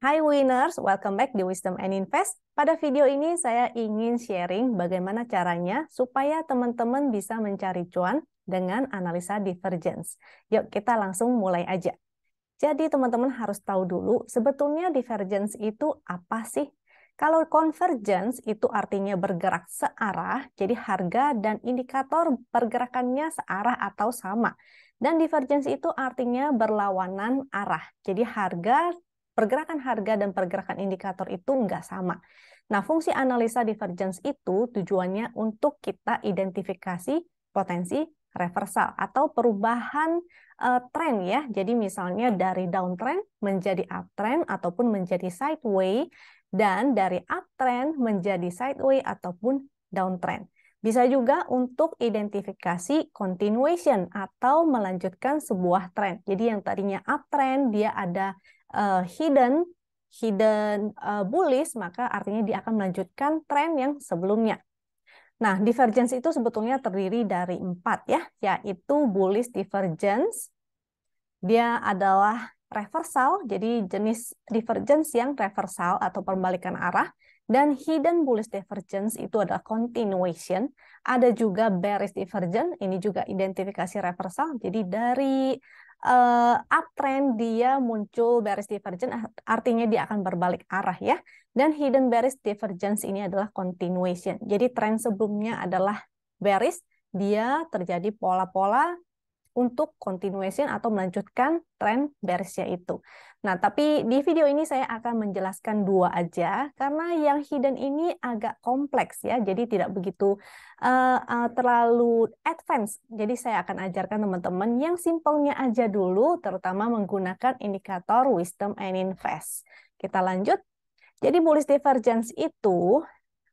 Hai winners, welcome back di Wisdom and Invest. Pada video ini saya ingin sharing bagaimana caranya supaya teman-teman bisa mencari cuan dengan analisa divergence. Yuk kita langsung mulai aja. Jadi teman-teman harus tahu dulu sebetulnya divergence itu apa sih? Kalau convergence itu artinya bergerak searah, jadi harga dan indikator pergerakannya searah atau sama. Dan divergence itu artinya berlawanan arah, jadi pergerakan harga dan pergerakan indikator itu nggak sama. Nah, fungsi analisa divergence itu tujuannya untuk kita identifikasi potensi reversal atau perubahan tren ya. Jadi misalnya dari downtrend menjadi uptrend ataupun menjadi sideways dan dari uptrend menjadi sideways ataupun downtrend. Bisa juga untuk identifikasi continuation atau melanjutkan sebuah tren. Jadi yang tadinya uptrend dia ada hidden bullish, maka artinya dia akan melanjutkan tren yang sebelumnya. Nah, divergence itu sebetulnya terdiri dari 4 ya, yaitu bullish divergence. Dia adalah reversal, jadi jenis divergence yang reversal atau perbalikan arah. Dan hidden bullish divergence itu adalah continuation. Ada juga bearish divergence, ini juga identifikasi reversal. Jadi dari uptrend dia muncul bearish divergence, artinya dia akan berbalik arah ya. Dan hidden bearish divergence ini adalah continuation. Jadi tren sebelumnya adalah bearish, dia terjadi pola-pola untuk continuation atau melanjutkan tren bearishnya itu. Nah, tapi di video ini saya akan menjelaskan 2 aja, karena yang hidden ini agak kompleks ya, jadi tidak begitu terlalu advance. Jadi saya akan ajarkan teman-teman yang simpelnya aja dulu, terutama menggunakan indikator Wisdom and Invest. Kita lanjut. Jadi bullish divergence itu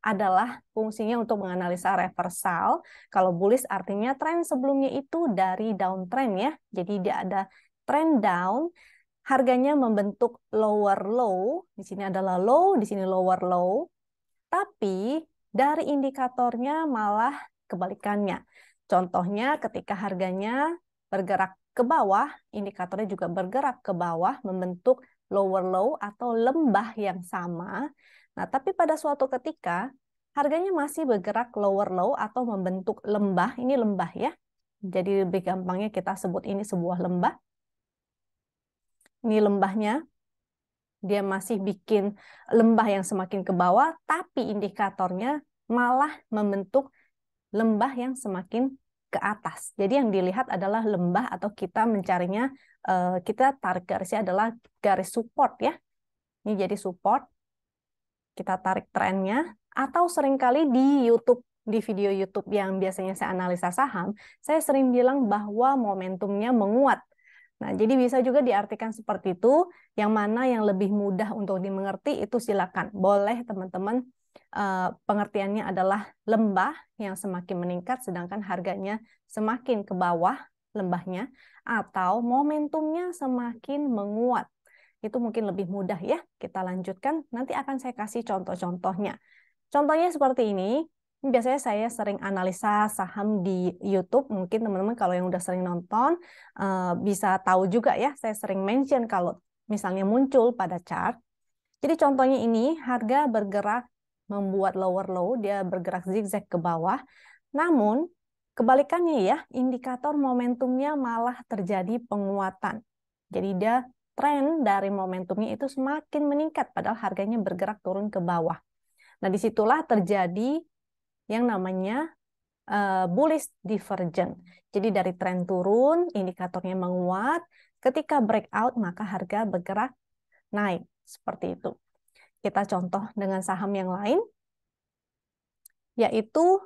adalah fungsinya untuk menganalisa reversal. Kalau bullish artinya tren sebelumnya itu dari downtrend ya. Jadi dia ada trend down, harganya membentuk lower low. Di sini adalah low, di sini lower low. Tapi dari indikatornya malah kebalikannya. Contohnya ketika harganya bergerak ke bawah, indikatornya juga bergerak ke bawah, membentuk lower low atau lembah yang sama. Nah, tapi pada suatu ketika harganya masih bergerak lower low atau membentuk lembah, ini lembah ya. Jadi lebih gampangnya kita sebut ini sebuah lembah. Ini lembahnya, dia masih bikin lembah yang semakin ke bawah, tapi indikatornya malah membentuk lembah yang semakin ke atas. Jadi yang dilihat adalah lembah atau kita mencarinya, kita tarik garisnya adalah garis support ya. Ini jadi support. Kita tarik trennya, atau seringkali di YouTube, di video YouTube yang biasanya saya analisa saham, saya sering bilang bahwa momentumnya menguat. Nah, jadi bisa juga diartikan seperti itu, yang mana yang lebih mudah untuk dimengerti itu silakan. Boleh teman-teman, pengertiannya adalah lembah yang semakin meningkat sedangkan harganya semakin ke bawah lembahnya, atau momentumnya semakin menguat. Itu mungkin lebih mudah ya. Kita lanjutkan, nanti akan saya kasih contoh-contohnya. Contohnya seperti ini. Biasanya saya sering analisa saham di YouTube. Mungkin teman-teman kalau yang udah sering nonton bisa tahu juga ya. Saya sering mention kalau misalnya muncul pada chart. Jadi contohnya ini harga bergerak membuat lower low, dia bergerak zigzag ke bawah. Namun kebalikannya ya, indikator momentumnya malah terjadi penguatan. Jadi dia tren dari momentumnya itu semakin meningkat padahal harganya bergerak turun ke bawah. Nah, disitulah terjadi yang namanya bullish divergence. Jadi dari tren turun, indikatornya menguat, ketika breakout maka harga bergerak naik. Seperti itu. Kita contoh dengan saham yang lain, yaitu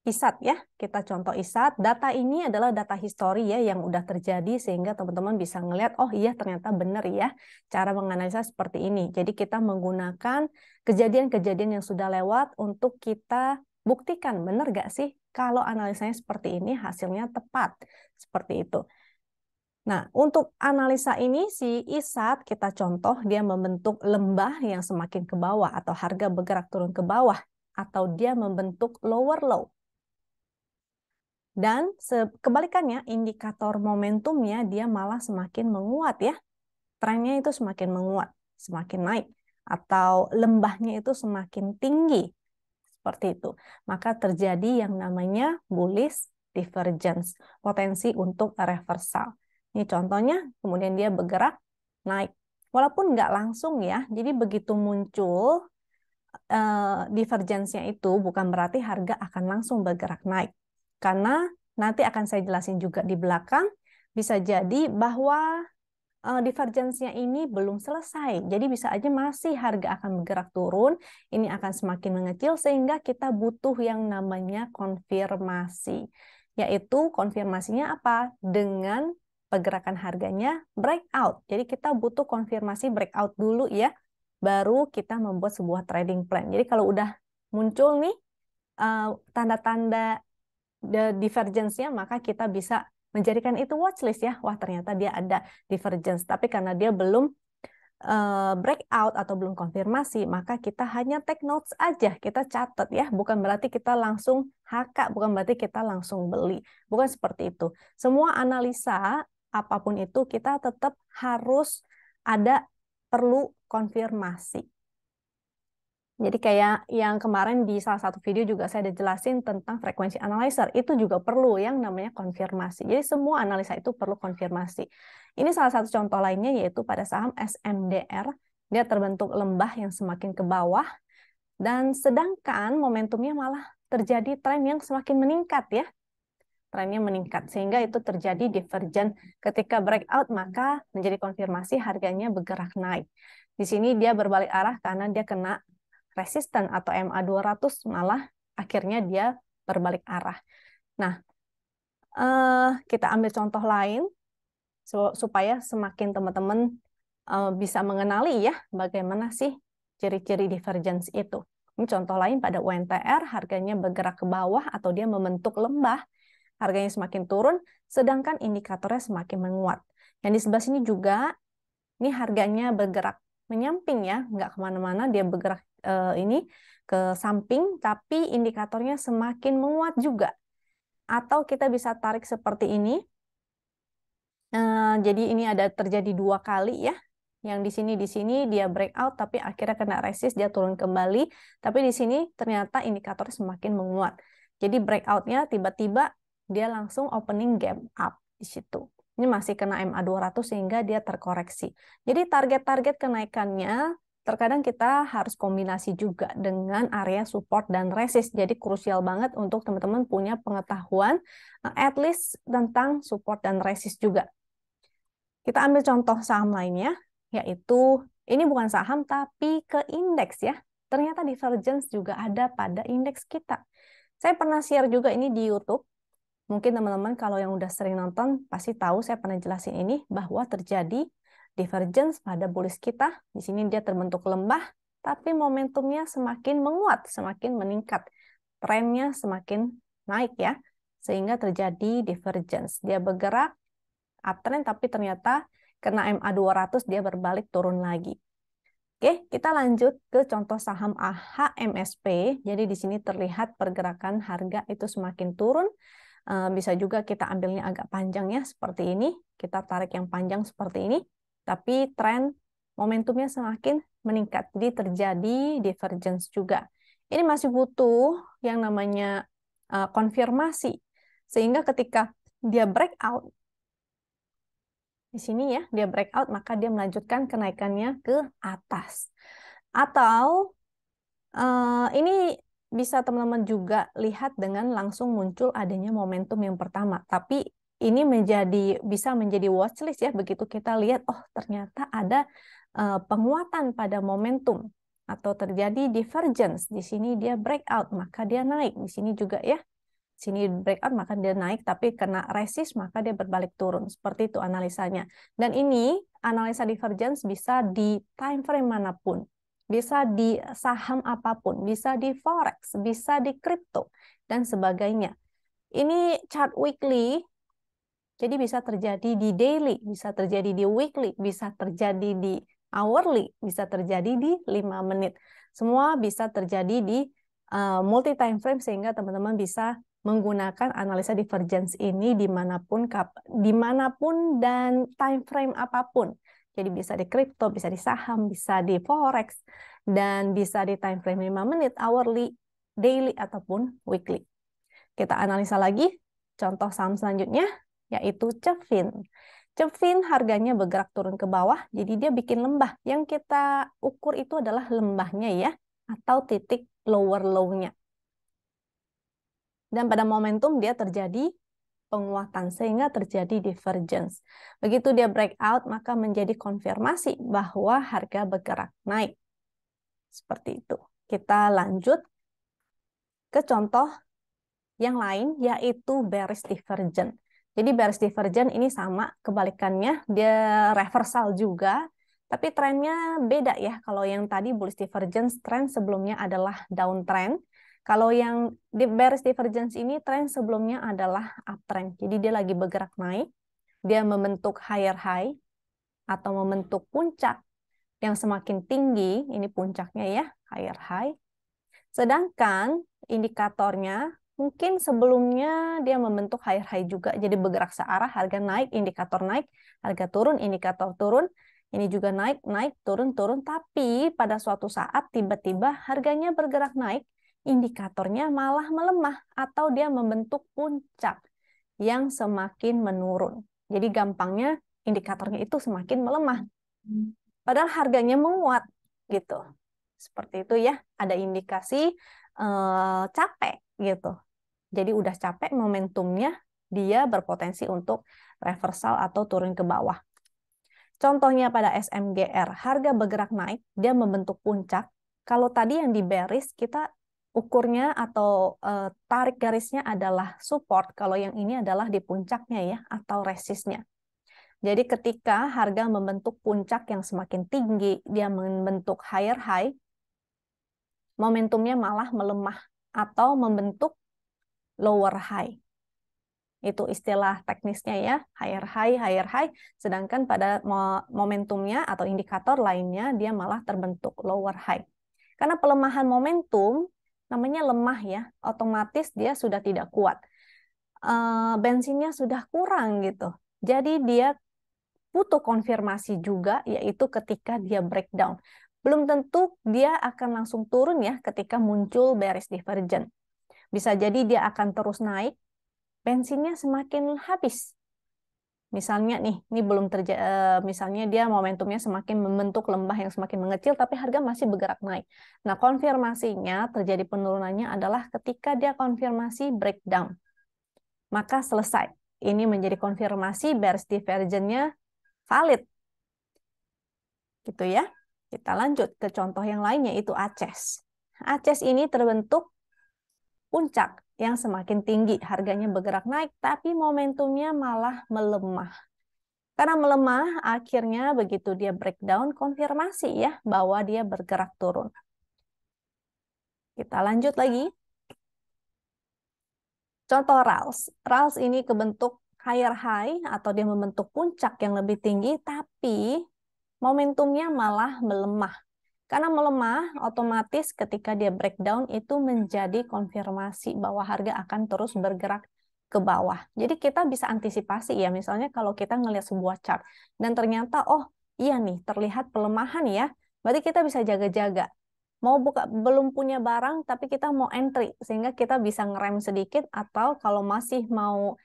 ISAT ya. Kita contoh ISAT. Data ini adalah data histori ya yang udah terjadi sehingga teman-teman bisa ngelihat, oh iya ternyata benar ya cara menganalisa seperti ini. Jadi kita menggunakan kejadian-kejadian yang sudah lewat untuk kita buktikan benar gak sih kalau analisanya seperti ini hasilnya tepat. Seperti itu. Nah, untuk analisa ini si ISAT kita contoh dia membentuk lembah yang semakin ke bawah atau harga bergerak turun ke bawah atau dia membentuk lower low. Dan kebalikannya, indikator momentumnya dia malah semakin menguat ya. trennya itu semakin menguat, semakin naik, atau lembahnya itu semakin tinggi, seperti itu. Maka terjadi yang namanya bullish divergence, potensi untuk reversal. Ini contohnya, kemudian dia bergerak naik. Walaupun nggak langsung ya, jadi begitu muncul divergence-nya itu bukan berarti harga akan langsung bergerak naik. Karena nanti akan saya jelasin juga di belakang, bisa jadi bahwa divergence-nya ini belum selesai. Jadi bisa aja masih harga akan bergerak turun, ini akan semakin mengecil sehingga kita butuh yang namanya konfirmasi. Yaitu konfirmasinya apa? Dengan pergerakan harganya breakout. Jadi kita butuh konfirmasi breakout dulu ya, baru kita membuat sebuah trading plan. Jadi kalau udah muncul nih tanda-tanda divergence-nya, maka kita bisa menjadikan itu watchlist ya. Wah, ternyata dia ada divergence. Tapi karena dia belum breakout atau belum konfirmasi, maka kita hanya take notes aja. Kita catat ya. Bukan berarti kita langsung HK, bukan berarti kita langsung beli. Bukan seperti itu. Semua analisa, apapun itu, kita tetap harus ada perlu konfirmasi. Jadi kayak yang kemarin di salah satu video juga saya ada jelasin tentang frekuensi analyzer. Itu juga perlu yang namanya konfirmasi. Jadi semua analisa itu perlu konfirmasi. Ini salah satu contoh lainnya yaitu pada saham SMDR. Dia terbentuk lembah yang semakin ke bawah. Dan sedangkan momentumnya malah terjadi tren yang semakin meningkat ya. Trennya meningkat. Sehingga itu terjadi divergent. Ketika breakout maka menjadi konfirmasi harganya bergerak naik. Di sini dia berbalik arah karena dia kena resisten atau MA200, malah akhirnya dia berbalik arah. Nah, kita ambil contoh lain supaya semakin teman-teman bisa mengenali ya bagaimana sih ciri-ciri divergence itu. Ini contoh lain pada UNTR, harganya bergerak ke bawah atau dia membentuk lembah, harganya semakin turun, sedangkan indikatornya semakin menguat. Yang di sebelah sini juga, ini harganya bergerak menyamping ya, nggak kemana-mana, dia bergerak ini ke samping, tapi indikatornya semakin menguat juga. Atau kita bisa tarik seperti ini. Jadi ini ada terjadi 2 kali ya. Yang di sini dia breakout, tapi akhirnya kena resist, dia turun kembali. Tapi di sini ternyata indikatornya semakin menguat. Jadi breakoutnya tiba-tiba dia langsung opening gap up di situ. Ini masih kena MA200 sehingga dia terkoreksi. Jadi target-target kenaikannya terkadang kita harus kombinasi juga dengan area support dan resist. Jadi krusial banget untuk teman-teman punya pengetahuan at least tentang support dan resist juga. Kita ambil contoh saham lainnya, yaitu ini bukan saham tapi ke indeks ya. Ternyata divergence juga ada pada indeks kita. Saya pernah share juga ini di YouTube. Mungkin teman-teman kalau yang udah sering nonton pasti tahu saya pernah jelasin ini bahwa terjadi divergence pada bullish kita. Di sini dia terbentuk lembah, tapi momentumnya semakin menguat, semakin meningkat. Trennya semakin naik ya, sehingga terjadi divergence. Dia bergerak uptrend, tapi ternyata kena MA200 dia berbalik turun lagi. Oke, kita lanjut ke contoh saham HMSP. Jadi di sini terlihat pergerakan harga itu semakin turun. Bisa juga kita ambilnya agak panjang ya, seperti ini. Kita tarik yang panjang seperti ini. Tapi tren momentumnya semakin meningkat. Jadi terjadi divergence juga. Ini masih butuh yang namanya konfirmasi. Sehingga ketika dia breakout, di sini ya, dia breakout, maka dia melanjutkan kenaikannya ke atas. Atau ini bisa teman-teman juga lihat dengan langsung muncul adanya momentum yang pertama. Tapi ini bisa menjadi watchlist ya, begitu kita lihat, oh ternyata ada penguatan pada momentum. Atau terjadi divergence, di sini dia breakout, maka dia naik. Di sini juga ya, sini breakout maka dia naik, tapi kena resist maka dia berbalik turun. Seperti itu analisanya. Dan ini analisa divergence bisa di time frame manapun. Bisa di saham apapun, bisa di forex, bisa di crypto, dan sebagainya. Ini chart weekly, jadi bisa terjadi di daily, bisa terjadi di weekly, bisa terjadi di hourly, bisa terjadi di 5 menit. Semua bisa terjadi di multi time frame sehingga teman-teman bisa menggunakan analisa divergence ini dimanapun dan time frame apapun. Jadi bisa di kripto, bisa di saham, bisa di forex, dan bisa di time frame 5 menit, hourly, daily, ataupun weekly. Kita analisa lagi contoh saham selanjutnya, yaitu Cevin. Cevin harganya bergerak turun ke bawah, jadi dia bikin lembah. Yang kita ukur itu adalah lembahnya ya, atau titik lower low-nya. Dan pada momentum dia terjadi penguatan sehingga terjadi divergence. Begitu dia breakout maka menjadi konfirmasi bahwa harga bergerak naik. Seperti itu. Kita lanjut ke contoh yang lain yaitu bearish divergence. Jadi bearish divergence ini sama kebalikannya, dia reversal juga, tapi trennya beda ya. Kalau yang tadi bullish divergence, tren sebelumnya adalah downtrend. Kalau yang di bearish divergence ini, tren sebelumnya adalah uptrend. Jadi dia lagi bergerak naik, dia membentuk higher high atau membentuk puncak yang semakin tinggi, ini puncaknya ya, higher high. Sedangkan indikatornya mungkin sebelumnya dia membentuk higher high juga, jadi bergerak searah, harga naik, indikator naik, harga turun, indikator turun. Ini juga naik, naik, turun, turun. Tapi pada suatu saat tiba-tiba harganya bergerak naik, indikatornya malah melemah atau dia membentuk puncak yang semakin menurun. Jadi gampangnya indikatornya itu semakin melemah. Padahal harganya menguat gitu. Seperti itu ya, ada indikasi capek gitu. Jadi udah capek momentumnya, dia berpotensi untuk reversal atau turun ke bawah. Contohnya pada SMGR, harga bergerak naik, dia membentuk puncak. Kalau tadi yang di bearish, kita ukurnya atau tarik garisnya adalah support. Kalau yang ini adalah di puncaknya ya, atau resistnya. Jadi ketika harga membentuk puncak yang semakin tinggi, dia membentuk higher high, momentumnya malah melemah atau membentuk lower high. Itu istilah teknisnya ya, higher high, sedangkan pada momentumnya atau indikator lainnya dia malah terbentuk lower high. Karena pelemahan momentum namanya lemah ya, otomatis dia sudah tidak kuat. Bensinnya sudah kurang gitu. Jadi dia butuh konfirmasi juga, yaitu ketika dia breakdown. Belum tentu dia akan langsung turun ya ketika muncul bearish divergence. Bisa jadi dia akan terus naik, bensinnya semakin habis. Misalnya nih, ini belum terjadi, misalnya dia momentumnya semakin membentuk lembah yang semakin mengecil, tapi harga masih bergerak naik. Nah, konfirmasinya terjadi penurunannya adalah ketika dia konfirmasi breakdown. Maka selesai. Ini menjadi konfirmasi bearish divergence-nya valid. Gitu ya. Kita lanjut ke contoh yang lainnya, yaitu ACES. ACES ini terbentuk puncak yang semakin tinggi, harganya bergerak naik, tapi momentumnya malah melemah. Karena melemah, akhirnya begitu dia breakdown, konfirmasi ya, bahwa dia bergerak turun. Kita lanjut lagi. Contoh RALS. RALS ini kebentuk higher high, atau dia membentuk puncak yang lebih tinggi, tapi momentumnya malah melemah. Karena melemah, otomatis ketika dia breakdown itu menjadi konfirmasi bahwa harga akan terus bergerak ke bawah. Jadi kita bisa antisipasi ya, misalnya kalau kita ngelihat sebuah chart dan ternyata oh iya nih terlihat pelemahan ya, berarti kita bisa jaga-jaga. Mau buka belum punya barang tapi kita mau entry sehingga kita bisa ngerem sedikit, atau kalau masih mau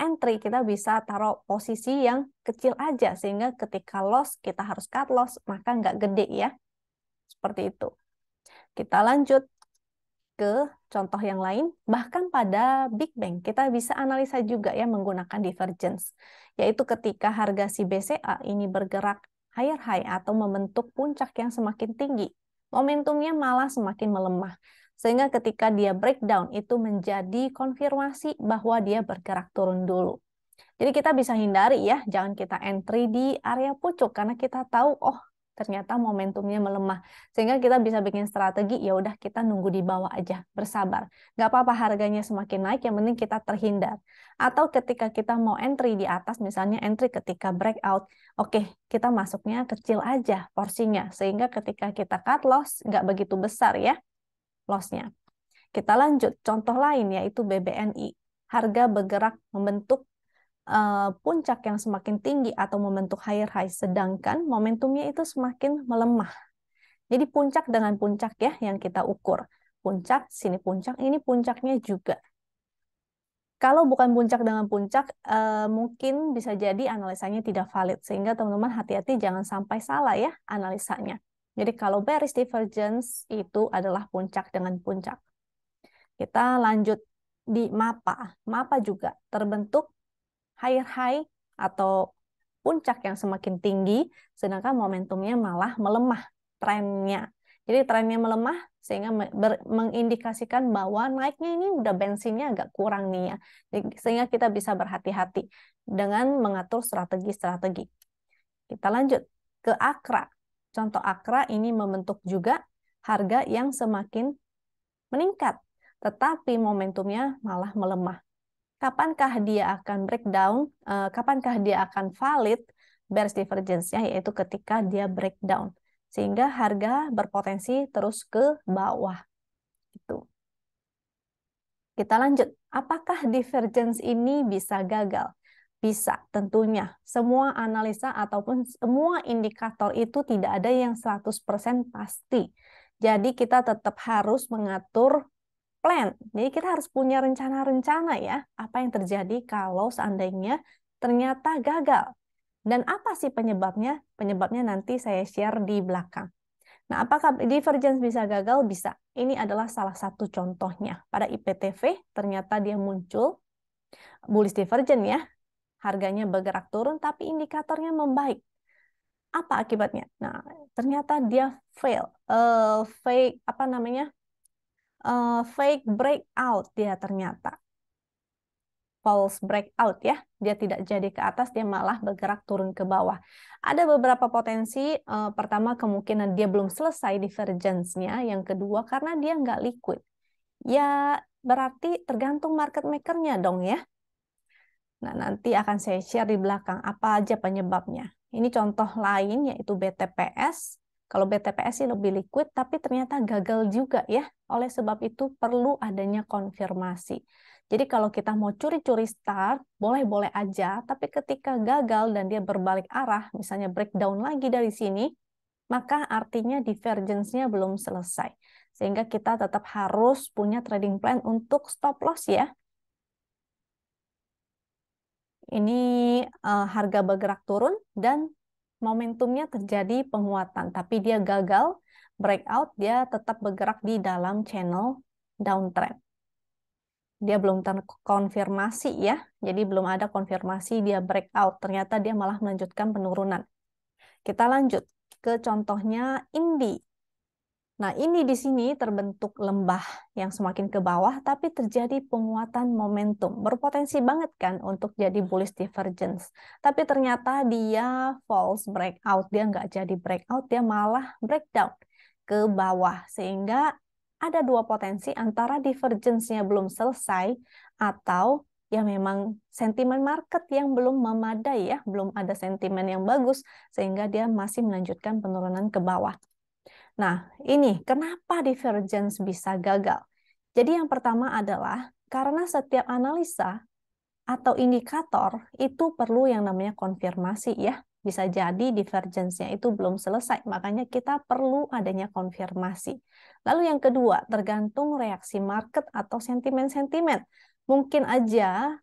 entry kita bisa taruh posisi yang kecil aja sehingga ketika loss kita harus cut loss maka nggak gede ya. Seperti itu. Kita lanjut ke contoh yang lain. Bahkan pada Big Bang, kita bisa analisa juga ya menggunakan divergence. Yaitu ketika harga si BCA ini bergerak higher high atau membentuk puncak yang semakin tinggi. Momentumnya malah semakin melemah. Sehingga ketika dia breakdown, itu menjadi konfirmasi bahwa dia bergerak turun dulu. Jadi kita bisa hindari ya, jangan kita entry di area pucuk karena kita tahu oh ternyata momentumnya melemah. Sehingga kita bisa bikin strategi, ya udah kita nunggu di bawah aja, bersabar. Nggak apa-apa harganya semakin naik, yang penting kita terhindar. Atau ketika kita mau entry di atas, misalnya entry ketika breakout, oke, kita masuknya kecil aja porsinya. Sehingga ketika kita cut loss, nggak begitu besar ya lossnya. Kita lanjut, contoh lain yaitu BBNI. Harga bergerak membentuk puncak yang semakin tinggi atau membentuk higher high, sedangkan momentumnya itu semakin melemah. Jadi puncak dengan puncak ya yang kita ukur. Puncak, sini puncak, ini puncaknya juga. Kalau bukan puncak dengan puncak, mungkin bisa jadi analisanya tidak valid. Sehingga teman-teman hati-hati jangan sampai salah ya analisanya. Jadi kalau bearish divergence itu adalah puncak dengan puncak. Kita lanjut di MAPA. MAPA juga terbentuk higher high atau puncak yang semakin tinggi, sedangkan momentumnya malah melemah trennya. Jadi trennya melemah sehingga mengindikasikan bahwa naiknya ini udah bensinnya agak kurang nih ya. Sehingga kita bisa berhati-hati dengan mengatur strategi-strategi. Kita lanjut ke AKRA. Contoh AKRA ini membentuk juga harga yang semakin meningkat, tetapi momentumnya malah melemah. Kapankah dia akan breakdown? Kapankah dia akan valid bearish divergence-nya, yaitu ketika dia breakdown. Sehingga harga berpotensi terus ke bawah. Gitu. Kita lanjut. Apakah divergence ini bisa gagal? Bisa, tentunya. Semua analisa ataupun semua indikator itu tidak ada yang 100% pasti. Jadi kita tetap harus mengatur plan. Jadi kita harus punya rencana-rencana ya, apa yang terjadi kalau seandainya ternyata gagal. Dan apa sih penyebabnya? Penyebabnya nanti saya share di belakang. Nah, apakah divergence bisa gagal? Bisa. Ini adalah salah satu contohnya. Pada IPTV ternyata dia muncul bullish divergence ya. Harganya bergerak turun tapi indikatornya membaik. Apa akibatnya? Nah, ternyata dia fail. Fake apa namanya? Fake breakout dia ternyata. False breakout ya. Dia tidak jadi ke atas, dia malah bergerak turun ke bawah. Ada beberapa potensi. Pertama, kemungkinan dia belum selesai divergence-nya. Yang kedua, karena dia nggak liquid. Ya, berarti tergantung market maker-nya dong ya. Nah, nanti akan saya share di belakang apa aja penyebabnya. Ini contoh lain yaitu BTPS. Kalau BTPS sih lebih liquid, tapi ternyata gagal juga ya. Oleh sebab itu perlu adanya konfirmasi. Jadi kalau kita mau curi-curi start, boleh-boleh aja. Tapi ketika gagal dan dia berbalik arah, misalnya breakdown lagi dari sini, maka artinya divergence-nya belum selesai. Sehingga kita tetap harus punya trading plan untuk stop loss ya. Ini harga bergerak turun dan momentumnya terjadi penguatan, tapi dia gagal breakout, dia tetap bergerak di dalam channel downtrend. Dia belum terkonfirmasi ya, jadi belum ada konfirmasi dia breakout, ternyata dia malah melanjutkan penurunan. Kita lanjut ke contohnya INDI. Nah, ini di sini terbentuk lembah yang semakin ke bawah, tapi terjadi penguatan momentum. Berpotensi banget kan untuk jadi bullish divergence. Tapi ternyata dia false breakout. Dia nggak jadi breakout, dia malah breakdown ke bawah. Sehingga ada dua potensi antara divergence-nya belum selesai atau ya memang sentimen market yang belum memadai ya, belum ada sentimen yang bagus sehingga dia masih melanjutkan penurunan ke bawah. Nah, ini kenapa divergence bisa gagal? Jadi yang pertama adalah karena setiap analisa atau indikator itu perlu yang namanya konfirmasi ya. Bisa jadi divergence-nya itu belum selesai, makanya kita perlu adanya konfirmasi. Lalu yang kedua, tergantung reaksi market atau sentimen-sentimen. Mungkin aja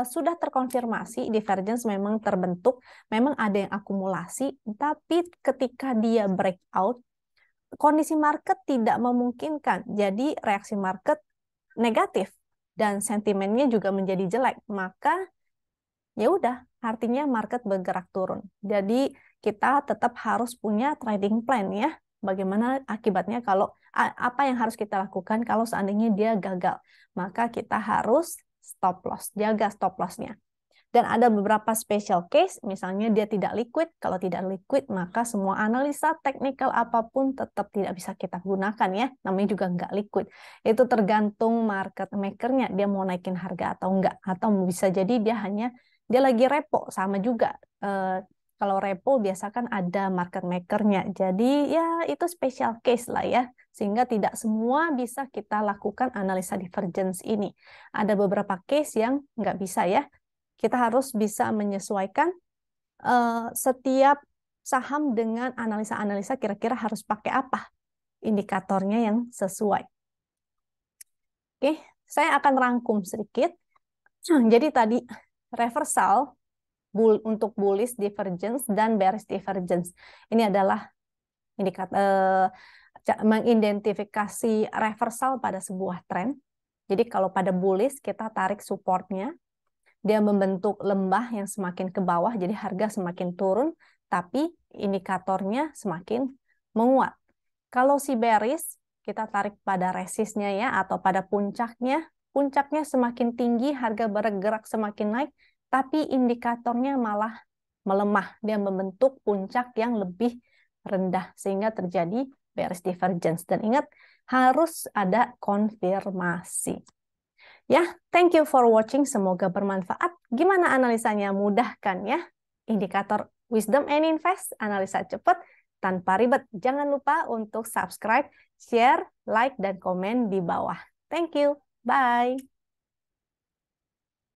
sudah terkonfirmasi divergence memang terbentuk, memang ada yang akumulasi, tapi ketika dia breakout, kondisi market tidak memungkinkan. Jadi reaksi market negatif dan sentimennya juga menjadi jelek. Maka ya udah, artinya market bergerak turun. Jadi kita tetap harus punya trading plan ya. Bagaimana akibatnya kalau apa yang harus kita lakukan kalau seandainya dia gagal. Maka kita harus stop loss, jaga stop loss-nya. Dan ada beberapa special case, misalnya dia tidak liquid. Kalau tidak liquid, maka semua analisa teknikal apapun tetap tidak bisa kita gunakan ya. Namanya juga nggak liquid. Itu tergantung market maker-nya, dia mau naikin harga atau enggak. Atau bisa jadi dia lagi repo, sama juga. Kalau repo biasa kan ada market maker-nya. Jadi ya itu special case lah ya. Sehingga tidak semua bisa kita lakukan analisa divergence ini. Ada beberapa case yang nggak bisa ya. kita harus bisa menyesuaikan setiap saham dengan analisa-analisa kira-kira harus pakai apa indikatornya yang sesuai. Oke, saya akan rangkum sedikit. Jadi tadi reversal untuk bullish divergence dan bearish divergence. Ini adalah indikator mengidentifikasi reversal pada sebuah tren. Jadi kalau pada bullish kita tarik supportnya, dia membentuk lembah yang semakin ke bawah, jadi harga semakin turun, tapi indikatornya semakin menguat. Kalau si bearish, kita tarik pada resistnya ya, atau pada puncaknya semakin tinggi, harga bergerak semakin naik, tapi indikatornya malah melemah, dia membentuk puncak yang lebih rendah, sehingga terjadi bearish divergence. Dan ingat, harus ada konfirmasi. Ya, thank you for watching. Semoga bermanfaat. Gimana analisanya? Mudah kan ya? Indikator Wisdom and Invest, analisa cepat tanpa ribet. Jangan lupa untuk subscribe, share, like, dan komen di bawah. Thank you. Bye.